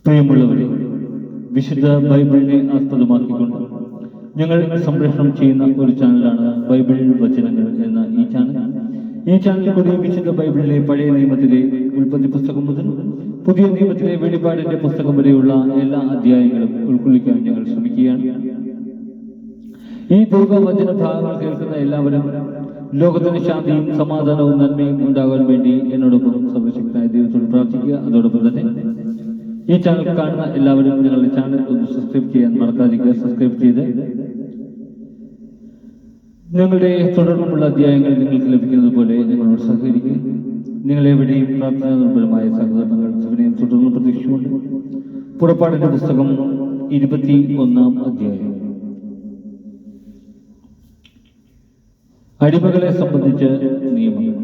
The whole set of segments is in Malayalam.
പ്രിയമുള്ളവരെ, വിശുദ്ധ ബൈബിളിനെ ആസ്പദമാക്കിക്കൊണ്ട് ഞങ്ങൾ സംപ്രേഷണം ചെയ്യുന്ന ഒരു ചാനലാണ് ബൈബിൾ വചനങ്ങൾ എന്ന ഈ ചാനൽ. ഈ ചാനൽ കൂടി വിശുദ്ധ ബൈബിളിലെ പഴയ നിയമത്തിലെ ഉൽപ്പത്തി പുസ്തകം മുതൽ പുതിയ നിയമത്തിലെ വെളിപാടിന്റെ പുസ്തകം വരെയുള്ള എല്ലാ അധ്യായങ്ങളും ഉൾക്കൊള്ളിക്കാൻ ഞങ്ങൾ ശ്രമിക്കുകയാണ്. ഈ ദൈവവചന ഭാഗങ്ങൾ കേൾക്കുന്ന എല്ലാവരും ലോകത്തിന് ശാന്തിയും സമാധാനവും നന്മയും ഉണ്ടാകാൻ വേണ്ടി എന്നോടൊപ്പം സർവശക്തനായ ദൈവത്തോട് പ്രാർത്ഥിക്കുക. അതോടൊപ്പം തന്നെ ഈ ചാനൽ കാണുന്ന എല്ലാവരും ഞങ്ങളുടെ ചാനൽ ഒന്ന് സബ്സ്ക്രൈബ് ചെയ്യാൻ മറക്കാതിരിക്കുക. സബ്സ്ക്രൈബ് ചെയ്ത് ഞങ്ങളുടെ തുടർന്നുള്ള അധ്യായങ്ങൾ നിങ്ങൾക്ക് ലഭിക്കുന്നത് പോലെ ഞങ്ങളോട് സഹകരിക്കുക. നിങ്ങളെവിടെയും പ്രാർത്ഥനാ നിർഭരമായ സഹകരണങ്ങൾ ശിവനെയും തുടർന്ന് പ്രതീക്ഷിച്ചുകൊണ്ട് പുറപ്പാടിന്റെ പുസ്തകം 21-ാം അധ്യായം. അടിമകളെ സംബന്ധിച്ച് നിയമങ്ങൾ.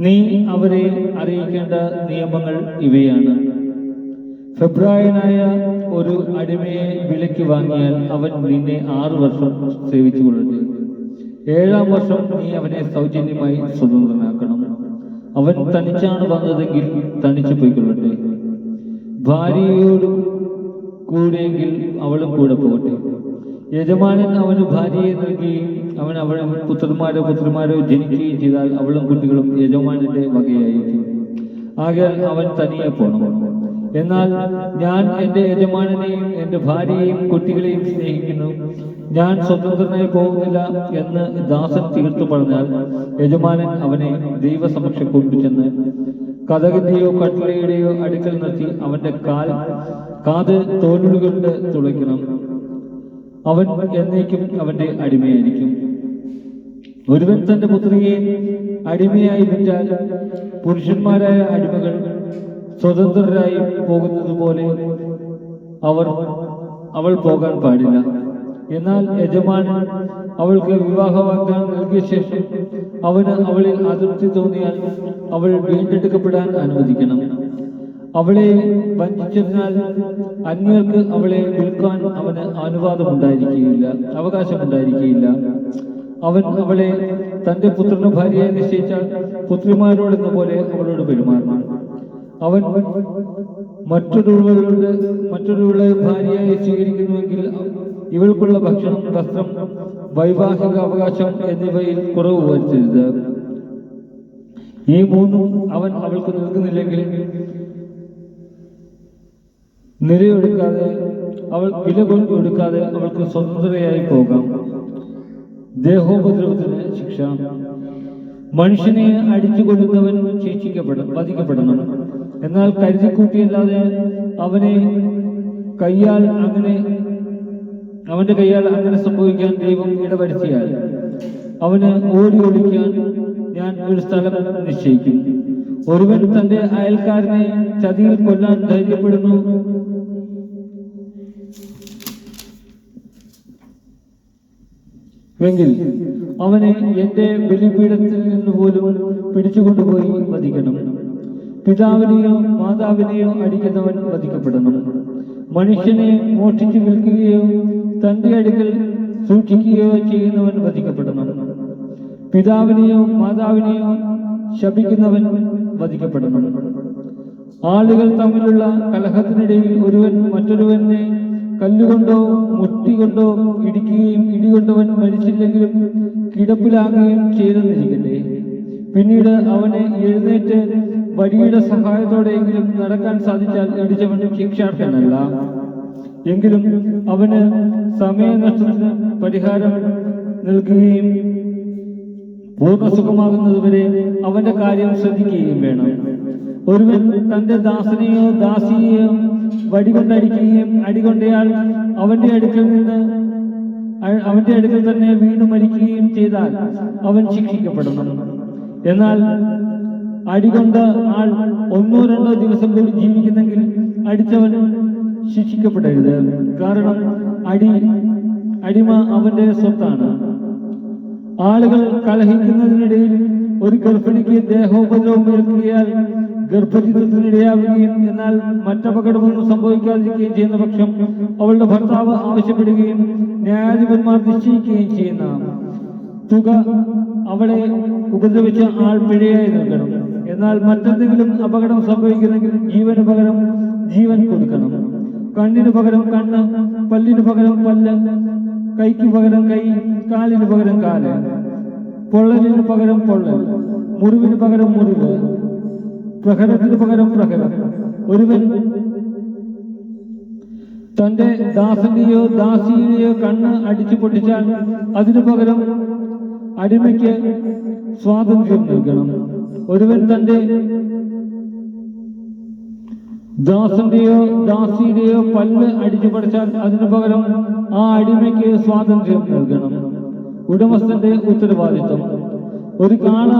നീ അവരെ അറിയിക്കേണ്ട നിയമങ്ങൾ ഇവയാണ്. ഫെബ്രുവരിനായ ഒരു അടിമയെ വിലയ്ക്ക് വാങ്ങിയാൽ അവൻ നിന്നെ 6 വർഷം സേവിച്ചു കൊള്ളട്ടെ. 7-ാം വർഷം നീ അവനെ സൗജന്യമായി സ്വതന്ത്രനാക്കണം. അവൻ തനിച്ചാണ് വന്നതെങ്കിൽ തനിച്ചു പോയിക്കൊള്ളട്ടെ. ഭാര്യയോട് കൂടെയെങ്കിൽ അവളും കൂടെ പോകട്ടെ. യജമാനൻ അവന് ഭാര്യയെ നൽകുകയും അവൻ അവളെ പുത്രന്മാരോ ജനിക്കുകയും ചെയ്താൽ അവളും കുട്ടികളും യജമാനന്റെ വകയായിരിക്കും. ആകയാൽ അവൻ തനിയെ പോകണം. എന്നാൽ ഞാൻ എൻ്റെ യജമാനനെയും എൻ്റെ ഭാര്യയെയും കുട്ടികളെയും സ്നേഹിക്കുന്നു, ഞാൻ സ്വതന്ത്രനായി പോകുന്നില്ല എന്ന് ദാസൻ തീർത്തു പറഞ്ഞാൽ യജമാനൻ അവനെ ദൈവസമക്ഷം കൊണ്ടുചെന്ന് കതകിന്റെയോ കട്ടിലയുടെയോ അടുക്കൽ നിർത്തി അവന്റെ കാത് തോലുകൊണ്ട് തുളയ്ക്കണം. അവൻ എന്നേക്കും അവന്റെ അടിമയായിരിക്കും. ഒരുവൻ തന്റെ പുത്രിയെ അടിമയായി വിറ്റാൽ പുരുഷന്മാരായ അടിമകൾ സ്വതന്ത്രരായി പോകുന്നത് പോലെ അവൾ പോകാൻ പാടില്ല. എന്നാൽ യജമാനൻ അവൾക്ക് വിവാഹ വാഗ്ദാനം നൽകിയ ശേഷം അവന് അവളിൽ അതൃപ്തി തോന്നിയാൽ അവൾ വീണ്ടെടുക്കപ്പെടാൻ അനുവദിക്കണം. അവളെ വഞ്ചിച്ചതിനാൽ അന്യർക്ക് അവളെ വിൽക്കാൻ അവന് അവകാശമുണ്ടായിരിക്കുകയില്ല. അവൻ അവളെ തന്റെ പുത്രന് ഭാര്യയായി നിശ്ചയിച്ചാൽ പുത്രിമാരോടെന്ന പോലെ അവളോട് പെരുമാറണം. അവൻ മറ്റൊരുവളെ ഭാര്യയായി സ്വീകരിക്കുന്നുവെങ്കിൽ ഇവൾക്കുള്ള ഭക്ഷണം, വസ്ത്രം, വൈവാഹിക അവകാശം എന്നിവയിൽ കുറവ് വരുത്തരുത്. ഈ മൂന്നും അവൻ അവൾക്ക് നൽകുന്നില്ലെങ്കിൽ വില കൊടുക്കാതെ അവൾക്ക് സ്വതന്ത്രയായി പോകാം. ദേഹോപദ്രവത്തിന് ശിക്ഷ. മനുഷ്യനെ അടിച്ചു കൊല്ലുന്നവൻ വധിക്കപ്പെടണം. എന്നാൽ കരുതിക്കൂട്ടിയല്ലാതെ അവന്റെ കയ്യാൽ അങ്ങനെ സംഭവിക്കാൻ ദൈവം ഇടവരുത്തിയാൽ അവന് ഓടി ഒളിക്കാൻ ഞാൻ ഒരു സ്ഥലം നിശ്ചയിക്കും. ഒരുവൻ തന്റെ അയൽക്കാരനെ ചതിയിൽ കൊല്ലാൻ ധൈര്യപ്പെടുന്നു എങ്കിൽ അവനെ എന്റെ ബലിപീഠത്തിൽ നിന്ന് പോലും പിടിച്ചുകൊണ്ടുപോയി വധിക്കണം. പിതാവിനെയോ മാതാവിനെയോ അടിക്കുന്നവൻ വധിക്കപ്പെടണം. മനുഷ്യനെ മോഷ്ടിച്ചു വിൽക്കുകയോ തന്റെ അടുക്കൽ സൂക്ഷിക്കുകയോ ചെയ്യുന്നവൻ വധിക്കപ്പെടണം. പിതാവിനെയോ മാതാവിനെയോ ശപിക്കുന്നവൻ വധിക്കപ്പെടണം. ആളുകൾ തമ്മിലുള്ള കലഹത്തിനിടയിൽ ഒരുവൻ മറ്റൊരുവനെ കല്ലുകൊണ്ടോ മുട്ടികൊണ്ടോ ഇടിക്കുകയും ഇടികൊണ്ടവൻ മരിച്ചില്ലെങ്കിലും കിടപ്പിലാകുകയും ചെയ്തെന്നിരിക്കട്ടെ. പിന്നീട് അവനെ എഴുന്നേറ്റ് വടിയുടെ സഹായത്തോടെയെങ്കിലും നടക്കാൻ സാധിച്ചാൽ ഇടിച്ചവൻ ശിക്ഷാർഹനല്ല. എങ്കിലും അവന് സമയനഷ്ടത്തിന് പരിഹാരം നൽകുകയും പൂർണ്ണസുഖമാകുന്നതുവരെ അവന്റെ കാര്യം ശ്രദ്ധിക്കുകയും വേണം. ഒരുവൻ തന്റെ ദാസനെയോ ദാസിയെയോ വടികൊണ്ടടിക്കുകയും അടികൊണ്ടയാൽ അവന്റെ അടുക്കൽ തന്നെ വീണു മരിക്കുകയും ചെയ്താൽ അവൻ ശിക്ഷിക്കപ്പെടണം. എന്നാൽ അടികൊണ്ട ആൾ 1-2 ദിവസം കൂടി ജീവിക്കുന്നെങ്കിൽ അടിച്ചവൻ ശിക്ഷിക്കപ്പെടരുത്. കാരണം അടിമ അവന്റെ സ്വത്താണ്. ആളുകൾ കലഹിക്കുന്നതിനിടയിൽ ഒരു ഗർഭിണിക്ക് ദേഹോപദ്രവം ഏൽക്കുകയാൽ ഗർഭചിത്രത്തിനിടയാവുകയും എന്നാൽ മറ്റപകടമൊന്നും സംഭവിക്കാതിരിക്കുകയും ചെയ്യുന്ന പക്ഷം അവളുടെ ഭർത്താവ് ആവശ്യപ്പെടുകയും ന്യായാധിപന്മാർ നിശ്ചയിക്കുകയും ചെയ്യുന്ന തുക അവളെ ഉപദ്രവിച്ച ആൾ പിഴയായി നൽകണം. എന്നാൽ മറ്റെന്തെങ്കിലും അപകടം സംഭവിക്കുന്നെങ്കിൽ ജീവന് പകരം ജീവൻ കൊടുക്കണം. കണ്ണിന് പകരം കണ്ണ്, പല്ലിന് പകരം പല്ല്, കൈക്ക് പകരം കൈ, കാലിന് പകരം കാല്, പൊള്ളലിന് പകരം പൊള്ളൽ, മുറിവിന് പകരം മുറിവ്, പ്രഹരത്തിന് പകരം പ്രഹരം. ഒരുവൻ തന്റെ ദാസന്റെയോ ദാസിയുടെയോ കണ്ണ് അടിച്ചു പൊട്ടിച്ചാൽ അതിനു പകരം അടിമയ്ക്ക് സ്വാതന്ത്ര്യം നൽകണം. ഒരുവൻ തന്റെ ദാസന്റെയോ ദാസിയുടെയോ പല്ല് അടിച്ചു പൊടിച്ചാൽ അതിനു പകരം ആ അടിമയ്ക്ക് സ്വാതന്ത്ര്യം നൽകണം. ഉടമസ്ഥന്റെ ഉത്തരവാദിത്വം. ഒരു കാള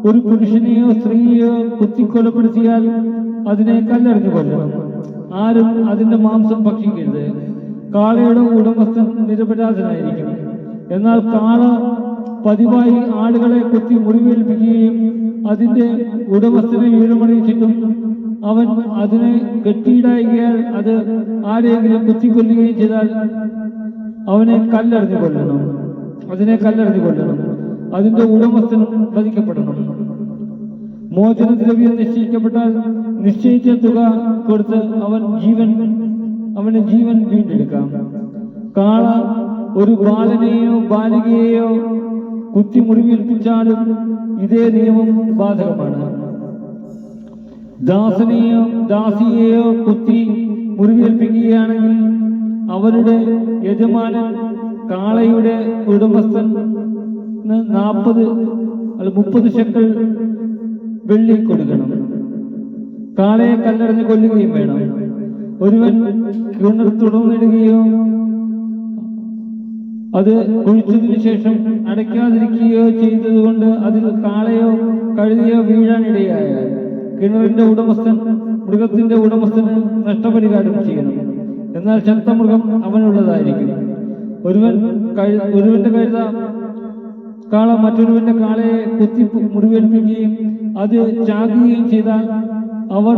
ഒരു പുരുഷനെയോ സ്ത്രീയെയോ കുത്തിക്കൊലപ്പെടുത്തിയാൽ അതിനെ കല്ലെറിഞ്ഞു കൊല്ലണം. ആരും അതിന്റെ മാംസം ഭക്ഷിക്കരുത്. കാളയുടെ ഉടമസ്ഥൻ നിരപരാധനായിരിക്കും. എന്നാൽ കാള പതിവായി ആളുകളെ കുത്തി മുറിവേൽപ്പിക്കുകയും അതിന്റെ ഉടമസ്ഥനെ വിവരമറിയിച്ചിട്ടും അവൻ അതിനെ കെട്ടിയിടായികയാൽ അത് ആരെങ്കിലും കുത്തിക്കൊല്ലുകയും ചെയ്താൽ അതിനെ കല്ലെറിഞ്ഞു കൊല്ലണം. അതിന്റെ ഉടമസ്ഥനും വധിക്കപ്പെടണം. മോചനദ്രവ്യം നിശ്ചയിക്കപ്പെട്ടാൽ നിശ്ചയിച്ച തുക കൊടുത്ത് അവന് ജീവൻ വീണ്ടെടുക്കാം. കാള ഒരു ബാലനെയോ ബാലികയെയോ കുത്തി മുറിവേൽപ്പിച്ചാലും ഇതേ നിയമം ബാധകമാണ്. ദാസനെയോ ദാസിയെയോ കുത്തി മുറിവേൽപ്പിക്കുകയാണെങ്കിൽ അവരുടെ യജമാനൻ കാളയുടെ ഉടമസ്ഥൻ 30 ശെക്കൽ വെള്ളി കൊടുക്കണം. കാളയെ കല്ലെറിഞ്ഞ് കൊല്ലുകയും വേണം. ഒരുവൻ കിണർ തുറന്നിടുകയോ അത് കുഴിച്ചതിനു ശേഷം അടയ്ക്കാതിരിക്കുകയോ ചെയ്തതുകൊണ്ട് അതിൽ കാളയോ കഴുതയോ വീഴാനിടയായാൽ കിണറിന്റെ ഉടമസ്ഥൻ മൃഗത്തിന്റെ ഉടമസ്ഥന് നഷ്ടപരിഹാരം ചെയ്യണം. എന്നാൽ ചത്ത മൃഗം അവനുള്ളതായിരിക്കും. ഒരുവന്റെ കഴുത കാള മറ്റൊരുവന്റെ കാളയെ കുത്തി മുറിവേൽപ്പിക്കുകയും അത് ചാകുകയും ചെയ്താൽ അവർ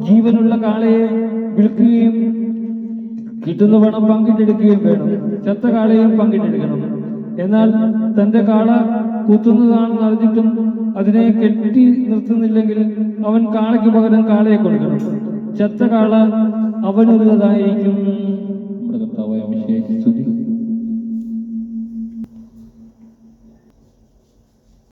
ജീവനുള്ള കാളയെ വിൽക്കുകയും കിട്ടുന്ന പണം പങ്കിട്ടെടുക്കുകയും വേണം. ചത്ത കാളയും പങ്കിട്ടെടുക്കണം. എന്നാൽ തന്റെ കാള കുത്തുന്നതാണെന്ന് അറിഞ്ഞിട്ടും അതിനെ കെട്ടി നിർത്തുന്നില്ലെങ്കിൽ അവൻ കാളയ്ക്ക് പകരം കാളയെ കൊടുക്കണം. ചത്ത കാള അവനുള്ളതായിരിക്കും.